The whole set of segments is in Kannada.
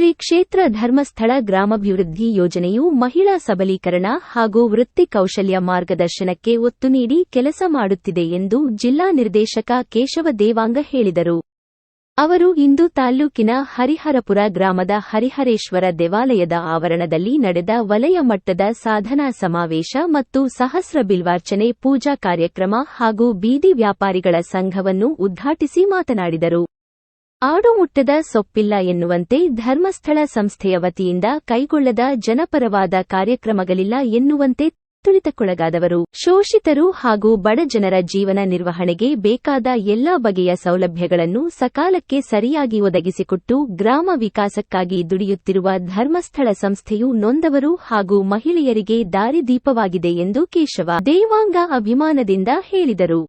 ಶ್ರೀ ಕ್ಷೇತ್ರ ಧರ್ಮಸ್ಥಳ ಗ್ರಾಮಾಭಿವೃದ್ಧಿ ಯೋಜನೆಯು ಮಹಿಳಾ ಸಬಲೀಕರಣ ಹಾಗೂ ವೃತ್ತಿ ಕೌಶಲ್ಯ ಮಾರ್ಗದರ್ಶನಕ್ಕೆ ಒತ್ತು ನೀಡಿ ಕೆಲಸ ಮಾಡುತ್ತಿದೆ ಎಂದು ಜಿಲ್ಲಾ ನಿರ್ದೇಶಕ ಕೇಶವ ದೇವಾಂಗ ಹೇಳಿದರು. ಅವರು ಇಂದು ತಾಲ್ಲೂಕಿನ ಹರಿಹರಪುರ ಗ್ರಾಮದ ಹರಿಹರೇಶ್ವರ ದೇವಾಲಯದ ಆವರಣದಲ್ಲಿ ನಡೆದ ವಲಯ ಮಟ್ಟದ ಸಾಧನಾ ಸಮಾವೇಶ ಮತ್ತು ಸಹಸ್ರ ಬಿಲ್ವಾರ್ಚನೆ ಪೂಜಾ ಕಾರ್ಯಕ್ರಮ ಹಾಗೂ ಬೀದಿ ವ್ಯಾಪಾರಿಗಳ ಸಂಘವನ್ನು ಉದ್ಘಾಟಿಸಿ ಮಾತನಾಡಿದರು. ಆಡುಮುಟ್ಟದ ಸೊಪ್ಪಿಲ್ಲ ಎನ್ನುವಂತೆ ಧರ್ಮಸ್ಥಳ ಸಂಸ್ಥೆಯ ವತಿಯಿಂದ ಕೈಗೊಳ್ಳದ ಜನಪರವಾದ ಕಾರ್ಯಕ್ರಮಗಳಿಲ್ಲ ಎನ್ನುವಂತೆ ತುಳಿತಕ್ಕೊಳಗಾದವರು, ಶೋಷಿತರು ಹಾಗೂ ಬಡ ಜನರ ಜೀವನ ನಿರ್ವಹಣೆಗೆ ಬೇಕಾದ ಎಲ್ಲಾ ಬಗೆಯ ಸೌಲಭ್ಯಗಳನ್ನು ಸಕಾಲಕ್ಕೆ ಸರಿಯಾಗಿ ಒದಗಿಸಿಕೊಟ್ಟು ಗ್ರಾಮ ವಿಕಾಸಕ್ಕಾಗಿ ದುಡಿಯುತ್ತಿರುವ ಧರ್ಮಸ್ಥಳ ಸಂಸ್ಥೆಯು ನೊಂದವರು ಹಾಗೂ ಮಹಿಳೆಯರಿಗೆ ದಾರಿದೀಪವಾಗಿದೆ ಎಂದು ಕೇಶವ ದೇವಾಂಗ ಅಭಿಮಾನದಿಂದ ಹೇಳಿದರು.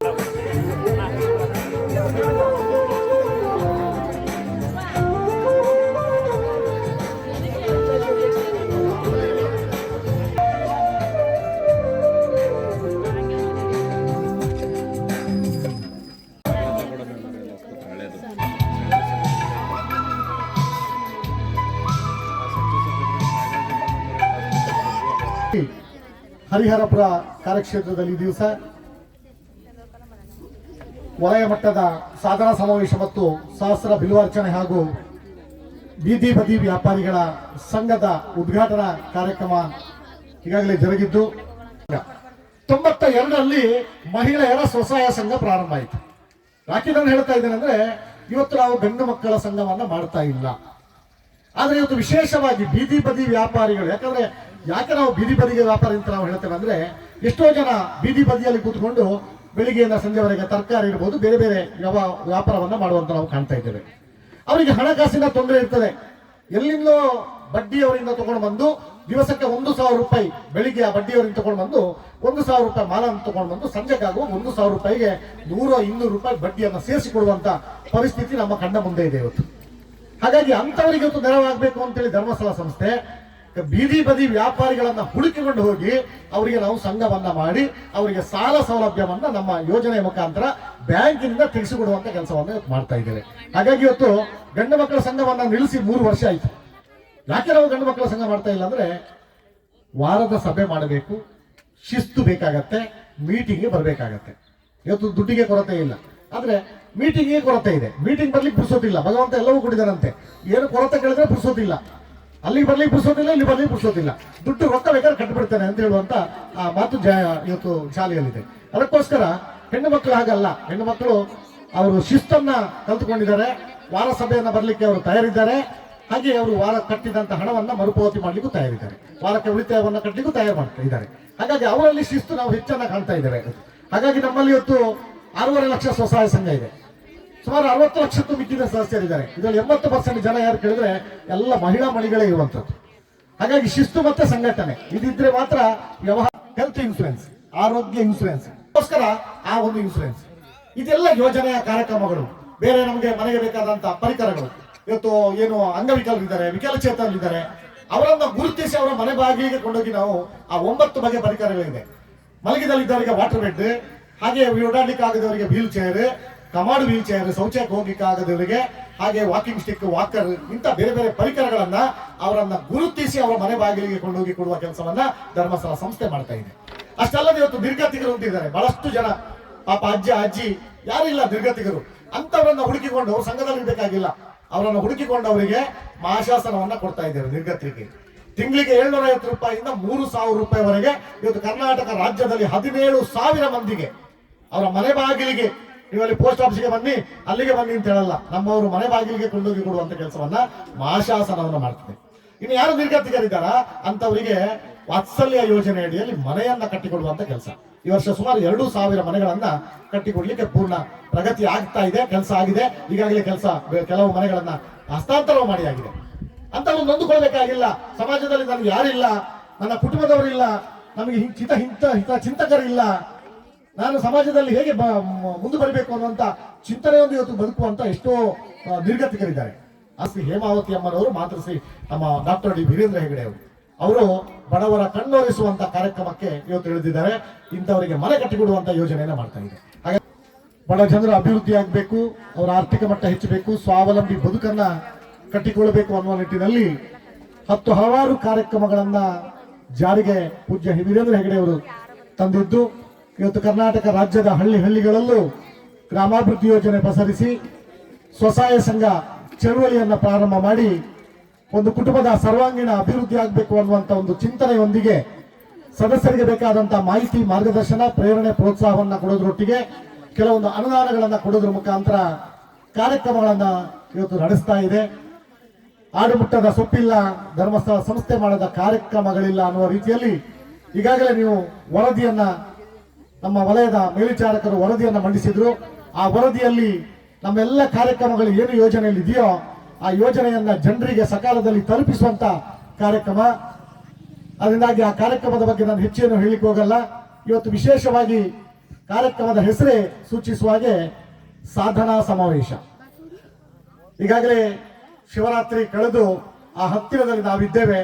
ಹರಿಹರಪುರ ಕಾರ್ಯಕ್ಷೇತ್ರದಲ್ಲಿ ಈ ದಿವಸ ವಲಯ ಮಟ್ಟದ ಸಾಧನಾ ಸಮಾವೇಶ ಮತ್ತು ಸಹಸ್ರ ಬಿಲ್ವಾರ್ಚನೆ ಹಾಗೂ ಬೀದಿ ಬದಿ ವ್ಯಾಪಾರಿಗಳ ಸಂಘದ ಉದ್ಘಾಟನಾ ಕಾರ್ಯಕ್ರಮ ಈಗಾಗಲೇ ಜರುಗಿದ್ದು, 92ರಲ್ಲಿ ಮಹಿಳೆಯರ ಸ್ವಸಹಾಯ ಸಂಘ ಪ್ರಾರಂಭ ಆಯಿತು. ಯಾಕೆ ನಾನು ಹೇಳ್ತಾ ಇದ್ದೇನೆ ಅಂದ್ರೆ, ಇವತ್ತು ನಾವು ಗಂಡು ಮಕ್ಕಳ ಸಂಘವನ್ನ ಮಾಡ್ತಾ ಇಲ್ಲ. ಆದ್ರೆ ಇವತ್ತು ವಿಶೇಷವಾಗಿ ಬೀದಿ ಬದಿ ವ್ಯಾಪಾರಿಗಳು, ಯಾಕೆ ನಾವು ಬೀದಿ ಬದಿಗೆ ವ್ಯಾಪಾರಿ ಅಂತ ನಾವು ಹೇಳ್ತೇವೆ ಅಂದ್ರೆ, ಎಷ್ಟೋ ಜನ ಬೀದಿ ಬದಿಯಲ್ಲಿ ಕೂತ್ಕೊಂಡು ಬೆಳಿಗ್ಗೆಯಿಂದ ಸಂಜೆವರೆಗೆ ತರಕಾರಿ ಇರ್ಬೋದು, ಬೇರೆ ಬೇರೆ ವ್ಯಾಪಾರವನ್ನ ಮಾಡುವಂತ ನಾವು ಕಾಣ್ತಾ ಇದ್ದೇವೆ. ಅವರಿಗೆ ಹಣಕಾಸಿನ ತೊಂದರೆ ಇರ್ತದೆ. ಎಲ್ಲಿಂದಲೋ ಬಡ್ಡಿಯವರಿಂದ ತಗೊಂಡು ಬಂದು ದಿವಸಕ್ಕೆ 1,000 ರೂಪಾಯಿ, ಬೆಳಿಗ್ಗೆ ಆ ಬಡ್ಡಿಯವರಿಂದ ತಗೊಂಡು ಬಂದು 1,000 ರೂಪಾಯಿ ಮಾಲನ್ನು ತಗೊಂಡು ಬಂದು ಸಂಜೆಗಾಗುವ 1,000 ರೂಪಾಯಿಗೆ 100-200 ರೂಪಾಯಿ ಬಡ್ಡಿಯನ್ನು ಸೇರಿಸಿಕೊಡುವಂತ ಪರಿಸ್ಥಿತಿ ನಮ್ಮ ಕಣ್ಣ ಮುಂದೆ ಇದೆ ಇವತ್ತು. ಹಾಗಾಗಿ ಅಂತವರಿಗೆ ಇವತ್ತು ನೆರವಾಗಬೇಕು ಅಂತೇಳಿ ಧರ್ಮಸ್ಥಳ ಸಂಸ್ಥೆ ಬೀದಿ ಬದಿ ವ್ಯಾಪಾರಿಗಳನ್ನ ಹುಡುಕಿಕೊಂಡು ಹೋಗಿ ಅವರಿಗೆ ನಾವು ಸಂಘವನ್ನ ಮಾಡಿ ಅವರಿಗೆ ಸಾಲ ಸೌಲಭ್ಯವನ್ನ ನಮ್ಮ ಯೋಜನೆಯ ಮುಖಾಂತರ ಬ್ಯಾಂಕಿನಿಂದ ತಿಳಿಸಿಕೊಡುವಂತ ಕೆಲಸವನ್ನು ಮಾಡ್ತಾ ಇದ್ದೇವೆ. ಹಾಗಾಗಿ ಇವತ್ತು ಗಂಡು ಮಕ್ಕಳ ಸಂಘವನ್ನ ನಿಲ್ಲಿಸಿ 3 ವರ್ಷ ಆಯ್ತು. ಯಾಕೆ ನಾವು ಗಂಡು ಮಕ್ಕಳ ಸಂಘ ಮಾಡ್ತಾ ಇಲ್ಲ ಅಂದ್ರೆ, ವಾರದ ಸಭೆ ಮಾಡಬೇಕು, ಶಿಸ್ತು ಬೇಕಾಗತ್ತೆ, ಮೀಟಿಂಗ್ಗೆ ಬರಬೇಕಾಗತ್ತೆ. ಇವತ್ತು ದುಡ್ಡಿಗೆ ಕೊರತೆ ಇಲ್ಲ, ಆದ್ರೆ ಮೀಟಿಂಗ್ಗೆ ಕೊರತೆ ಇದೆ. ಮೀಟಿಂಗ್ ಬರ್ಲಿಕ್ಕೆ ಪುರ್ಸೋದಿಲ್ಲ, ಭಗವಂತ ಎಲ್ಲವೂ ಕೊಟ್ಟಿದ್ದಾರಂತೆ. ಏನು ಕೊರತೆ ಕೇಳಿದ್ರೆ ಪುರ್ಸೋದಿಲ್ಲ, ಅಲ್ಲಿಗೆ ಬರ್ಲಿಕ್ಕೆ ಪುರ್ಸೋದಿಲ್ಲ, ಇಲ್ಲಿ ಬರ್ಲಿಕ್ಕೆ ಪುರ್ಸೋದಿಲ್ಲ. ದುಡ್ಡು ರೊಕ್ಕ ಬೇಕಾದ್ರೆ ಕಟ್ಟಿಬಿಡ್ತೇನೆ ಅಂತ ಹೇಳುವಂತ ಆ ಮಾತು ಇವತ್ತು ಶಾಲೆಯಲ್ಲಿದೆ. ಅದಕ್ಕೋಸ್ಕರ ಹೆಣ್ಣು ಮಕ್ಕಳು ಹಾಗಲ್ಲ. ಹೆಣ್ಣು ಮಕ್ಕಳು ಅವರು ಶಿಸ್ತನ್ನ ಕಲ್ತುಕೊಂಡಿದ್ದಾರೆ. ವಾರ ಸಭೆಯನ್ನ ಬರ್ಲಿಕ್ಕೆ ಅವರು ತಯಾರಿದ್ದಾರೆ. ಹಾಗೆ ಅವರು ವಾರ ಕಟ್ಟಿದಂತ ಹಣವನ್ನ ಮರುಪಾವತಿ ಮಾಡ್ಲಿಕ್ಕೂ ತಯಾರಿದ್ದಾರೆ. ವಾರಕ್ಕೆ ಉಳಿತಾಯವನ್ನ ಕಟ್ಟಲಿಕ್ಕೂ ತಯಾರು ಮಾಡ್ತಾ ಇದ್ದಾರೆ. ಹಾಗಾಗಿ ಅವರಲ್ಲಿ ಶಿಸ್ತು ನಾವು ಹೆಚ್ಚನ್ನ ಕಾಣ್ತಾ ಇದ್ದೇವೆ. ಹಾಗಾಗಿ ನಮ್ಮಲ್ಲಿ ಇವತ್ತು 6.5 ಲಕ್ಷ ಸ್ವಸಹಾಯ ಸಂಘ ಇದೆ. ಸುಮಾರು 60 ಲಕ್ಷಕ್ಕೂ ಮಿಕ್ಕಿದ ಸದಸ್ಯರಿದ್ದಾರೆ. ಇದರಲ್ಲಿ 80% ಜನ ಯಾರು ಕೇಳಿದ್ರೆ ಎಲ್ಲ ಮಹಿಳಾ ಮಣಿಗಳೇ ಇರುವಂತದ್ದು. ಹಾಗಾಗಿ ಶಿಸ್ತು ಮತ್ತೆ ಸಂಘಟನೆ ಇದಿದ್ರೆ ಮಾತ್ರ ವ್ಯವಹಾರ. ಹೆಲ್ತ್ ಇನ್ಸೂರೆನ್ಸ್, ಆರೋಗ್ಯ ಇನ್ಸೂರೆನ್ಸ್ ಗೋಸ್ಕರ ಆ ಒಂದು ಇನ್ಸೂರೆನ್ಸ್, ಇದೆಲ್ಲ ಯೋಜನೆಯ ಕಾರ್ಯಕ್ರಮಗಳು. ಬೇರೆ ನಮಗೆ ಮನೆಗೆ ಬೇಕಾದಂತ ಪರಿಕರಗಳು, ಇವತ್ತು ಏನು ಅಂಗವಿಕಲರಿದ್ದಾರೆ, ವಿಕಲಚೇತನರಿದ್ದಾರೆ, ಅವರನ್ನ ಗುರುತಿಸಿ ಅವರ ಮನೆ ಬಾಗಿಲಿಗೆ ಕೊಂಡೋಗಿ ನಾವು ಆ 9 ಬಗೆಯ ಪರಿಕರಗಳಿದೆ. ಮಲಗಿದಲ್ಲಿದ್ದವರಿಗೆ ವಾಟರ್ ಬೆಡ್, ಹಾಗೆ ಓಡಾಡ್ಲಿಕ್ಕೆ ಆಗದವರಿಗೆ ವೀಲ್ ಚೇರ್, ಕಮಾಡು ವೀಲ್ ಚೇರ್, ಶೌಚಕ್ಕೆ ಹೋಗ್ಲಿಕ್ಕೆ ಆಗದವರಿಗೆ, ಹಾಗೆ ವಾಕಿಂಗ್ ಸ್ಟಿಕ್, ವಾಕರ್, ಇಂತ ಬೇರೆ ಬೇರೆ ಪರಿಕರಗಳನ್ನ ಅವರನ್ನ ಗುರುತಿಸಿ ಅವರ ಮನೆ ಬಾಗಿಲಿಗೆ ಕೊಂಡೋಗಿ ಕೊಡುವ ಕೆಲಸವನ್ನ ಧರ್ಮಸ್ಥಳ ಸಂಸ್ಥೆ ಮಾಡ್ತಾ ಇದೆ. ಅಷ್ಟಲ್ಲದೆ ಇವತ್ತು ನಿರ್ಗತಿಕರು ಅಂತಿದ್ದಾರೆ ಬಹಳಷ್ಟು ಜನ. ಪಾಪ ಅಜ್ಜಿ ಯಾರಿಲ್ಲ ನಿರ್ಗತಿಕರು, ಅಂತವರನ್ನ ಹುಡುಕಿಕೊಂಡು ಅವ್ರ ಸಂಘದಲ್ಲಿ ಬೇಕಾಗಿಲ್ಲ, ಅವರನ್ನು ಹುಡುಕಿಕೊಂಡು ಅವರಿಗೆ ಮಾಶಾಸನವನ್ನ ಕೊಡ್ತಾ ಇದ್ದೇವೆ. ನಿರ್ಗತಿಗೆ ತಿಂಗಳಿಗೆ 750 ರೂಪಾಯಿಯಿಂದ 3,000 ರೂಪಾಯಿವರೆಗೆ ಇವತ್ತು ಕರ್ನಾಟಕ ರಾಜ್ಯದಲ್ಲಿ 17,000 ಮಂದಿಗೆ ಅವರ ಮನೆ ಬಾಗಿಲಿಗೆ, ನೀವಲ್ಲಿ ಪೋಸ್ಟ್ ಆಫೀಸ್ಗೆ ಬನ್ನಿ, ಅಲ್ಲಿಗೆ ಬನ್ನಿ ಅಂತ ಹೇಳಲ್ಲ, ನಮ್ಮವರು ಮನೆ ಬಾಗಿಲಿಗೆ ಕೊಂಡೋಗಿ ಕೊಡುವಂತ ಕೆಲಸವನ್ನ ಮಾಶಾಸನವನ್ನ ಮಾಡ್ತದೆ. ಇನ್ನು ಯಾರು ನಿರ್ಗತಿಕರಿದ್ದಾರ ಅಂತವರಿಗೆ ವಾತ್ಸಲ್ಯ ಯೋಜನೆ ಅಡಿಯಲ್ಲಿ ಮನೆಯನ್ನ ಕಟ್ಟಿಕೊಡುವಂತ ಕೆಲಸ. ಈ ವರ್ಷ ಸುಮಾರು 2,000 ಮನೆಗಳನ್ನ ಕಟ್ಟಿಕೊಡ್ಲಿಕ್ಕೆ ಪೂರ್ಣ ಪ್ರಗತಿ ಆಗ್ತಾ ಇದೆ. ಕೆಲಸ ಆಗಿದೆ, ಈಗಾಗಲೇ ಕೆಲವು ಮನೆಗಳನ್ನ ಹಸ್ತಾಂತರ ಮಾಡಿ ಆಗಿದೆ. ಅಂತವ್ರು ನೊಂದುಕೊಳ್ಬೇಕಾಗಿಲ್ಲ. ಸಮಾಜದಲ್ಲಿ ನನಗೆ ಯಾರಿಲ್ಲ, ನನ್ನ ಕುಟುಂಬದವರಿಲ್ಲ, ನಮಗೆ ಚಿಂತಕರಿಲ್ಲ, ನಾನು ಸಮಾಜದಲ್ಲಿ ಹೇಗೆ ಮುಂದೆ ಬರಬೇಕು ಅನ್ನುವಂತ ಚಿಂತನೆಯೊಂದು ಇವತ್ತು ಬದುಕುವಂತ ಎಷ್ಟೋ ನಿರ್ಗತಿಕರಿದ್ದಾರೆ. ಶ್ರೀ ಹೇಮಾವತಿ ಅಮ್ಮನವರು, ಮಾತೃಶ್ರೀ ನಮ್ಮ ಡಾಕ್ಟರ್ ಡಿ ವೀರೇಂದ್ರ ಹೆಗಡೆ ಅವರು ಬಡವರ ಕಣ್ಣೋರಿಸುವಂತ ಕಾರ್ಯಕ್ರಮಕ್ಕೆ ಇವತ್ತು ಇಳಿದಿದ್ದಾರೆ. ಇಂಥವರಿಗೆ ಮನೆ ಕಟ್ಟಿಕೊಡುವಂತ ಯೋಜನೆಯನ್ನ ಮಾಡ್ತಾ ಇದೆ. ಹಾಗೆ ಬಡ ಜನರ ಅಭಿವೃದ್ಧಿ ಆಗಬೇಕು, ಅವರ ಆರ್ಥಿಕ ಮಟ್ಟ ಹೆಚ್ಚಬೇಕು, ಸ್ವಾವಲಂಬಿ ಬದುಕನ್ನ ಕಟ್ಟಿಕೊಳ್ಳಬೇಕು ಅನ್ನುವ ನಿಟ್ಟಿನಲ್ಲಿ ಹಲವಾರು ಕಾರ್ಯಕ್ರಮಗಳನ್ನ ಜಾರಿಗೆ ಪೂಜ್ಯ ವೀರೇಂದ್ರ ಹೆಗಡೆ ಅವರು ತಂದಿದ್ದು, ಇವತ್ತು ಕರ್ನಾಟಕ ರಾಜ್ಯದ ಹಳ್ಳಿಗಳಲ್ಲೂ ಗ್ರಾಮಾಭಿವೃದ್ಧಿ ಯೋಜನೆ ಪಸರಿಸಿ ಸ್ವಸಹಾಯ ಸಂಘ ಚಳುವಳಿಯನ್ನ ಪ್ರಾರಂಭ ಮಾಡಿ ಒಂದು ಕುಟುಂಬದ ಸರ್ವಾಂಗೀಣ ಅಭಿವೃದ್ಧಿ ಆಗಬೇಕು ಅನ್ನುವಂತ ಒಂದು ಚಿಂತನೆಯೊಂದಿಗೆ ಸದಸ್ಯರಿಗೆ ಬೇಕಾದಂತಹ ಮಾಹಿತಿ, ಮಾರ್ಗದರ್ಶನ, ಪ್ರೇರಣೆ, ಪ್ರೋತ್ಸಾಹವನ್ನ ಕೊಡೋದ್ರೊಟ್ಟಿಗೆ ಕೆಲವೊಂದು ಅನುದಾನಗಳನ್ನ ಕೊಡೋದ್ರ ಮುಖಾಂತರ ಕಾರ್ಯಕ್ರಮಗಳನ್ನ ಇವತ್ತು ನಡೆಸ್ತಾ ಇದೆ. ಆಡುಮುಟ್ಟದ ಸೊಪ್ಪಿಲ್ಲ, ಧರ್ಮಸ್ಥಳ ಸಂಸ್ಥೆ ಮಾಡದ ಕಾರ್ಯಕ್ರಮಗಳಿಲ್ಲ ಅನ್ನುವ ರೀತಿಯಲ್ಲಿ ಈಗಾಗಲೇ ನೀವು ವರದಿಯನ್ನ, ನಮ್ಮ ವಲಯದ ಮೇಲ್ವಿಚಾರಕರು ವರದಿಯನ್ನ ಮಂಡಿಸಿದ್ರು. ಆ ವರದಿಯಲ್ಲಿ ನಮ್ಮೆಲ್ಲ ಕಾರ್ಯಕ್ರಮಗಳು ಏನು ಯೋಜನೆಯಲ್ಲಿ ಇದೆಯೋ ಆ ಯೋಜನೆಯನ್ನ ಜನರಿಗೆ ಸಕಾಲದಲ್ಲಿ ತಲುಪಿಸುವಂತ ಕಾರ್ಯಕ್ರಮ. ಅದರಿಂದಾಗಿ ಆ ಕಾರ್ಯಕ್ರಮದ ಬಗ್ಗೆ ನಾನು ಹೆಚ್ಚೇನು ಹೇಳಿಕ್ಕೆ ಹೋಗಲ್ಲ. ಇವತ್ತು ವಿಶೇಷವಾಗಿ ಕಾರ್ಯಕ್ರಮದ ಹೆಸರೇ ಸೂಚಿಸುವ ಹಾಗೆ ಸಾಧನಾ ಸಮಾವೇಶ. ಈಗಾಗಲೇ ಶಿವರಾತ್ರಿ ಕಳೆದು ಆ ಹತ್ತಿರದಲ್ಲಿ ನಾವಿದ್ದೇವೆ.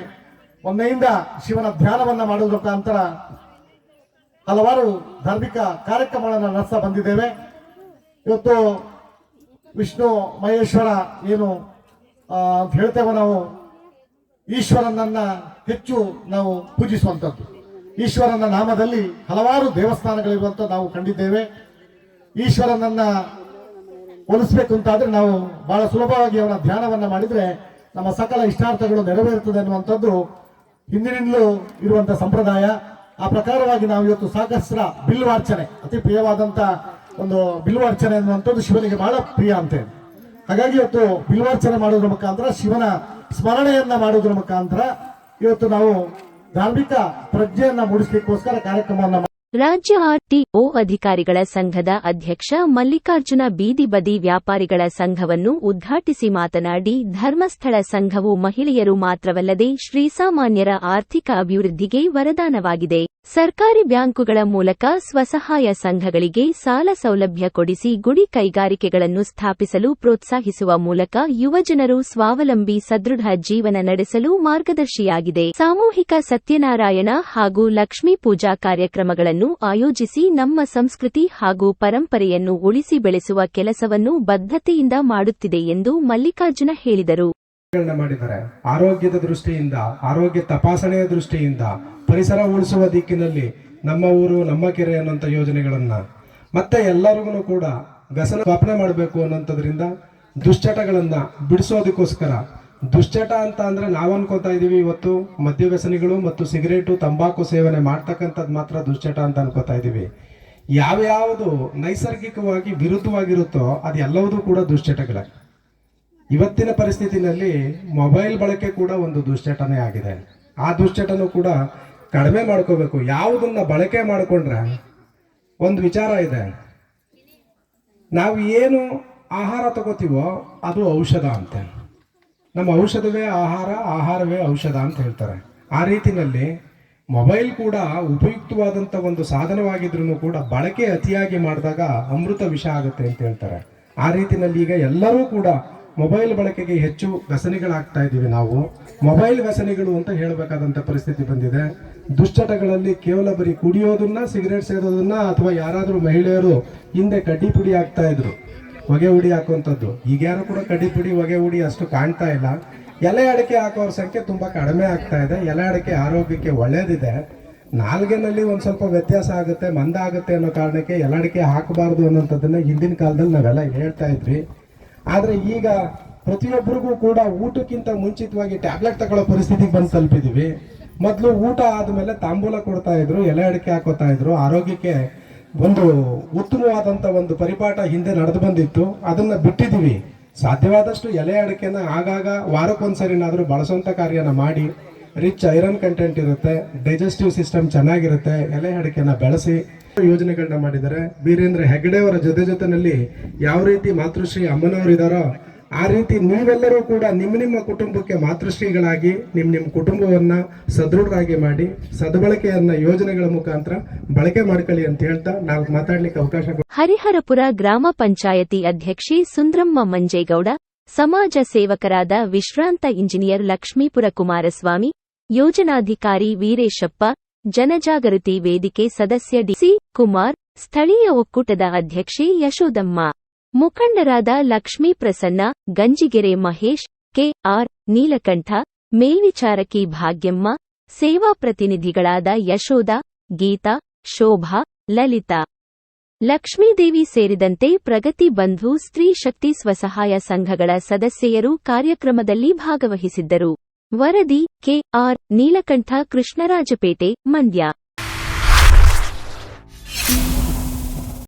ಮೊನ್ನೆಯಿಂದ ಶಿವನ ಧ್ಯಾನವನ್ನ ಮಾಡುವುದರ ಮುಖಾಂತರ ಹಲವಾರು ಧಾರ್ಮಿಕ ಕಾರ್ಯಕ್ರಮಗಳನ್ನು ನಡೆಸ್ತಾ ಬಂದಿದ್ದೇವೆ. ಇವತ್ತು ವಿಷ್ಣು ಮಹೇಶ್ವರ ಏನು ಅಂತ ಹೇಳ್ತೇವೆ ನಾವು, ಈಶ್ವರನನ್ನ ಹೆಚ್ಚು ನಾವು ಪೂಜಿಸುವಂಥದ್ದು. ಈಶ್ವರನ ನಾಮದಲ್ಲಿ ಹಲವಾರು ದೇವಸ್ಥಾನಗಳಿರುವಂತ ನಾವು ಕಂಡಿದ್ದೇವೆ. ಈಶ್ವರನನ್ನ ಹೋಲಿಸಬೇಕು ಅಂತಾದ್ರೆ ನಾವು ಬಹಳ ಸುಲಭವಾಗಿ ಅವನ ಧ್ಯಾನವನ್ನ ಮಾಡಿದ್ರೆ ನಮ್ಮ ಸಕಲ ಇಷ್ಟಾರ್ಥಗಳು ನೆರವೇರುತ್ತದೆ ಅನ್ನುವಂಥದ್ದು ಹಿಂದಿನಿಂದಲೂ ಇರುವಂತಹ ಸಂಪ್ರದಾಯ. ಆ ಪ್ರಕಾರವಾಗಿ ನಾವು ಇವತ್ತು ಸಾಕಸ್ರ ಬಿಲ್ವಾರ್ಚನೆ, ಅತಿ ಪ್ರಿಯವಾದಂತ ಒಂದು ಬಿಲ್ವಾರ್ಚನೆ ಅನ್ನುವಂಥದ್ದು ಶಿವನಿಗೆ ಬಹಳ ಪ್ರಿಯ ಅಂತೆ. ಹಾಗಾಗಿ ಇವತ್ತು ಬಿಲ್ವಾರ್ಚನೆ ಮಾಡುವುದರ ಮುಖಾಂತರ, ಶಿವನ ಸ್ಮರಣೆಯನ್ನ ಮಾಡುವುದರ ಮುಖಾಂತರ ಇವತ್ತು ನಾವು ಧಾರ್ಮಿಕ ಪ್ರಜ್ಞೆಯನ್ನ ಮೂಡಿಸಲಿಕ್ಕೋಸ್ಕರ ಕಾರ್ಯಕ್ರಮವನ್ನು ರಾಜ್ಯ ಆರ್ಟಿಒ ಅಧಿಕಾರಿಗಳ ಸಂಘದ ಅಧ್ಯಕ್ಷ ಮಲ್ಲಿಕಾರ್ಜುನ ಬೀದಿ ಬದಿ ವ್ಯಾಪಾರಿಗಳ ಸಂಘವನ್ನು ಉದ್ಘಾಟಿಸಿ ಮಾತನಾಡಿ, ಧರ್ಮಸ್ಥಳ ಸಂಘವು ಮಹಿಳೆಯರು ಮಾತ್ರವಲ್ಲದೆ ಶ್ರೀಸಾಮಾನ್ಯರ ಆರ್ಥಿಕ ಅಭಿವೃದ್ಧಿಗೆ ವರದಾನವಾಗಿದೆ. ಸರ್ಕಾರಿ ಬ್ಯಾಂಕುಗಳ ಮೂಲಕ ಸ್ವಸಹಾಯ ಸಂಘಗಳಿಗೆ ಸಾಲ ಸೌಲಭ್ಯ ಕೊಡಿಸಿ ಗುಡಿ ಕೈಗಾರಿಕೆಗಳನ್ನು ಸ್ಥಾಪಿಸಲು ಪ್ರೋತ್ಸಾಹಿಸುವ ಮೂಲಕ ಯುವಜನರು ಸ್ವಾವಲಂಬಿ ಸದೃಢ ಜೀವನ ನಡೆಸಲು ಮಾರ್ಗದರ್ಶಿಯಾಗಿದೆ. ಸಾಮೂಹಿಕ ಸತ್ಯನಾರಾಯಣ ಹಾಗೂ ಲಕ್ಷ್ಮೀ ಪೂಜಾ ಕಾರ್ಯಕ್ರಮಗಳನ್ನು ಆಯೋಜಿಸಿ ನಮ್ಮ ಸಂಸ್ಕೃತಿ ಹಾಗೂ ಪರಂಪರೆಯನ್ನು ಉಳಿಸಿ ಬೆಳೆಸುವ ಕೆಲಸವನ್ನು ಬದ್ಧತೆಯಿಂದ ಮಾಡುತ್ತಿದೆ ಎಂದು ಮಲ್ಲಿಕಾರ್ಜುನ ಹೇಳಿದರು. ಮಾಡಿದ್ದಾರೆ. ಆರೋಗ್ಯದ ದೃಷ್ಟಿಯಿಂದ, ಆರೋಗ್ಯ ತಪಾಸಣೆಯ ದೃಷ್ಟಿಯಿಂದ, ಪರಿಸರ ಉಳಿಸುವ ದಿಕ್ಕಿನಲ್ಲಿ ನಮ್ಮ ಊರು ನಮ್ಮ ಕೆರೆ ಅನ್ನೋಂಥ ಯೋಜನೆಗಳನ್ನ, ಮತ್ತೆ ಎಲ್ಲರಿಗೂ ಕೂಡ ವ್ಯಸನ ಸ್ಥಾಪನೆ ಮಾಡಬೇಕು ಅನ್ನೋಂಥದ್ರಿಂದ ದುಶ್ಚಟಗಳನ್ನ ಬಿಡಿಸೋದಕ್ಕೋಸ್ಕರ, ದುಶ್ಚಟ ಅಂತ ಅಂದ್ರೆ ನಾವು ಅನ್ಕೋತಾ ಇದೀವಿ ಇವತ್ತು ಮದ್ಯ ವ್ಯಸನಿಗಳು ಮತ್ತು ಸಿಗರೇಟು ತಂಬಾಕು ಸೇವನೆ ಮಾಡ್ತಕ್ಕಂಥದ್ದು ಮಾತ್ರ ದುಶ್ಚಟ ಅಂತ ಅನ್ಕೋತಾ ಇದೀವಿ. ಯಾವ್ಯಾವುದು ನೈಸರ್ಗಿಕವಾಗಿ ವಿರುದ್ಧವಾಗಿರುತ್ತೋ ಅದು ಎಲ್ಲವೂ ಕೂಡ ದುಶ್ಚಟಗಳೇ. ಇವತ್ತಿನ ಪರಿಸ್ಥಿತಿನಲ್ಲಿ ಮೊಬೈಲ್ ಬಳಕೆ ಕೂಡ ಒಂದು ದುಶ್ಚಟನೇ ಆಗಿದೆ. ಆ ದುಶ್ಚಟನೂ ಕೂಡ ಕಡಿಮೆ ಮಾಡ್ಕೋಬೇಕು. ಯಾವುದನ್ನ ಬಳಕೆ ಮಾಡಿಕೊಂಡ್ರೆ ಒಂದು ವಿಚಾರ ಇದೆ, ನಾವು ಏನು ಆಹಾರ ತಗೋತೀವೋ ಅದು ಔಷಧ ಅಂತೆ. ನಮ್ಮ ಔಷಧವೇ ಆಹಾರ, ಆಹಾರವೇ ಔಷಧ ಅಂತ ಹೇಳ್ತಾರೆ. ಆ ರೀತಿಯಲ್ಲಿ ಮೊಬೈಲ್ ಕೂಡ ಉಪಯುಕ್ತವಾದಂಥ ಒಂದು ಸಾಧನವಾಗಿದ್ರೂ ಕೂಡ ಬಳಕೆ ಅತಿಯಾಗಿ ಮಾಡಿದಾಗ ಅಮೃತ ವಿಷ ಆಗುತ್ತೆ ಅಂತ ಹೇಳ್ತಾರೆ. ಆ ರೀತಿಯಲ್ಲಿ ಈಗ ಎಲ್ಲರೂ ಕೂಡ ಮೊಬೈಲ್ ಬಳಕೆಗೆ ಹೆಚ್ಚು ವ್ಯಸನಿಗಳಾಗ್ತಾ ಇದ್ದೀವಿ. ನಾವು ಮೊಬೈಲ್ ವ್ಯಸನಿಗಳು ಅಂತ ಹೇಳಬೇಕಾದಂಥ ಪರಿಸ್ಥಿತಿ ಬಂದಿದೆ. ದುಶ್ಚಟಗಳಲ್ಲಿ ಕೇವಲ ಬರೀ ಕುಡಿಯೋದನ್ನ, ಸಿಗರೇಟ್ ಸೇದೋದನ್ನ, ಅಥವಾ ಯಾರಾದರೂ ಮಹಿಳೆಯರು ಹಿಂದೆ ಕಡ್ಡಿ ಪುಡಿ ಹಾಕ್ತಾ ಇದ್ರು, ಹೊಗೆ ಹುಡಿ ಹಾಕುವಂಥದ್ದು. ಈಗ ಯಾರು ಕೂಡ ಕಡ್ಡಿ ಪುಡಿ, ಹೊಗೆ ಹುಡಿ ಅಷ್ಟು ಕಾಣ್ತಾ ಇಲ್ಲ. ಎಲೆ ಅಡಿಕೆ ಹಾಕೋರ ಸಂಖ್ಯೆ ತುಂಬಾ ಕಡಿಮೆ ಆಗ್ತಾ ಇದೆ. ಎಲೆ ಅಡಿಕೆ ಆರೋಗ್ಯಕ್ಕೆ ಒಳ್ಳೇದಿದೆ. ನಾಲ್ಗೆನಲ್ಲಿ ಒಂದ್ ಸ್ವಲ್ಪ ವ್ಯತ್ಯಾಸ ಆಗುತ್ತೆ, ಮಂದ ಆಗುತ್ತೆ ಅನ್ನೋ ಕಾರಣಕ್ಕೆ ಎಲೆ ಅಡಿಕೆ ಹಾಕಬಾರ್ದು ಅನ್ನೋಂಥದ್ದನ್ನ ಹಿಂದಿನ ಕಾಲದಲ್ಲಿ ನಾವೆಲ್ಲ ಹೇಳ್ತಾ ಇದ್ವಿ. ಆದ್ರೆ ಈಗ ಪ್ರತಿಯೊಬ್ಬರಿಗೂ ಕೂಡ ಊಟಕ್ಕಿಂತ ಮುಂಚಿತವಾಗಿ ಟ್ಯಾಬ್ಲೆಟ್ ತಗೊಳ್ಳೋ ಪರಿಸ್ಥಿತಿಗೆ ಬಂದು ತಲುಪಿದೀವಿ. ಮೊದಲು ಊಟ ಆದ್ಮೇಲೆ ತಾಂಬೂಲ ಕೊಡ್ತಾ ಇದ್ರು, ಎಲೆ ಅಡಿಕೆ ಹಾಕೋತಾ ಇದ್ರು. ಆರೋಗ್ಯಕ್ಕೆ ಒಂದು ಉತ್ತಮವಾದಂತ ಒಂದು ಪರಿಪಾಠ ಹಿಂದೆ ನಡೆದು ಬಂದಿತ್ತು. ಅದನ್ನ ಬಿಟ್ಟಿದೀವಿ. ಸಾಧ್ಯವಾದಷ್ಟು ಎಲೆ ಅಡಿಕೆನ ಆಗಾಗ ವಾರಕ್ಕೊಂದ್ಸರಿನಾದ್ರೂ ಬಳಸುವಂತ ಕಾರ್ಯನ ಮಾಡಿ. ರಿಚ್ ಐರನ್ ಕಂಟೆಂಟ್ ಇರುತ್ತೆ, ಡೈಜೆಸ್ಟಿವ್ ಸಿಸ್ಟಮ್ ಚೆನ್ನಾಗಿರುತ್ತೆ. ಎಲೆ ಅಡಿಕೆನ ಬೆಳೆಸಿ ಯೋಜನೆಗಳನ್ನ ಮಾಡಿದ್ದಾರೆ. ವೀರೇಂದ್ರ ಹೆಗಡೆ ಅವರ ಜೊತೆನಲ್ಲಿ ಯಾವ ರೀತಿ ಮಾತೃಶ್ರೀ ಅಮ್ಮನವರು ಇದಾರೋ ಆ ರೀತಿ ನೀವೆಲ್ಲರೂ ಕೂಡ ನಿಮ್ಮ ಕುಟುಂಬಕ್ಕೆ ಮಾತೃಶ್ರೀಗಳಾಗಿ ನಿಮ್ಮ ಕುಟುಂಬವನ್ನ ಸದೃಢರಾಗಿ ಮಾಡಿ ಸದ್ಬಳಕೆಯನ್ನ ಯೋಜನೆಗಳ ಮುಖಾಂತರ ಬಳಕೆ ಮಾಡ್ಕೊಳ್ಳಿ ಅಂತ ಹೇಳ್ತಾ ನಾವು ಮಾತಾಡ್ಲಿಕ್ಕೆ ಅವಕಾಶ. ಹರಿಹರಪುರ ಗ್ರಾಮ ಪಂಚಾಯತಿ ಅಧ್ಯಕ್ಷೆ ಸುಂದ್ರಮ್ಮ ಮಂಜೇಗೌಡ, ಸಮಾಜ ಸೇವಕರಾದ ವಿಶ್ರಾಂತ ಇಂಜಿನಿಯರ್ ಲಕ್ಷ್ಮೀಪುರ ಕುಮಾರಸ್ವಾಮಿ, ಯೋಜನಾಧಿಕಾರಿ ವೀರೇಶಪ್ಪ, ಜನಜಾಗೃತಿ ವೇದಿಕೆ ಸದಸ್ಯ ಡಿಸಿ ಕುಮಾರ್, ಸ್ಥಳೀಯ ಒಕ್ಕೂಟದ ಅಧ್ಯಕ್ಷೆ ಯಶೋದಮ್ಮ, ಮುಖಂಡರಾದ ಲಕ್ಷ್ಮೀ ಪ್ರಸನ್ನ, ಗಂಜಿಗೆರೆ ಮಹೇಶ್, ಕೆಆರ್ ನೀಲಕಂಠ, ಮೇಲ್ವಿಚಾರಕಿ ಭಾಗ್ಯಮ್ಮ, ಸೇವಾ ಪ್ರತಿನಿಧಿಗಳಾದ ಯಶೋಧ, ಗೀತಾ, ಶೋಭಾ, ಲಲಿತಾ, ಲಕ್ಷ್ಮೀದೇವಿ ಸೇರಿದಂತೆ ಪ್ರಗತಿ ಬಂಧು ಸ್ತ್ರೀ ಶಕ್ತಿ ಸ್ವಸಹಾಯ ಸಂಘಗಳ ಸದಸ್ಯರು ಕಾರ್ಯಕ್ರಮದಲ್ಲಿ ಭಾಗವಹಿಸಿದ್ದರು. ವರದಿ ಕೆಆರ್ ನೀಲಕಂಠ, ಕೃಷ್ಣರಾಜಪೇಟೆ, ಮಂಡ್ಯ.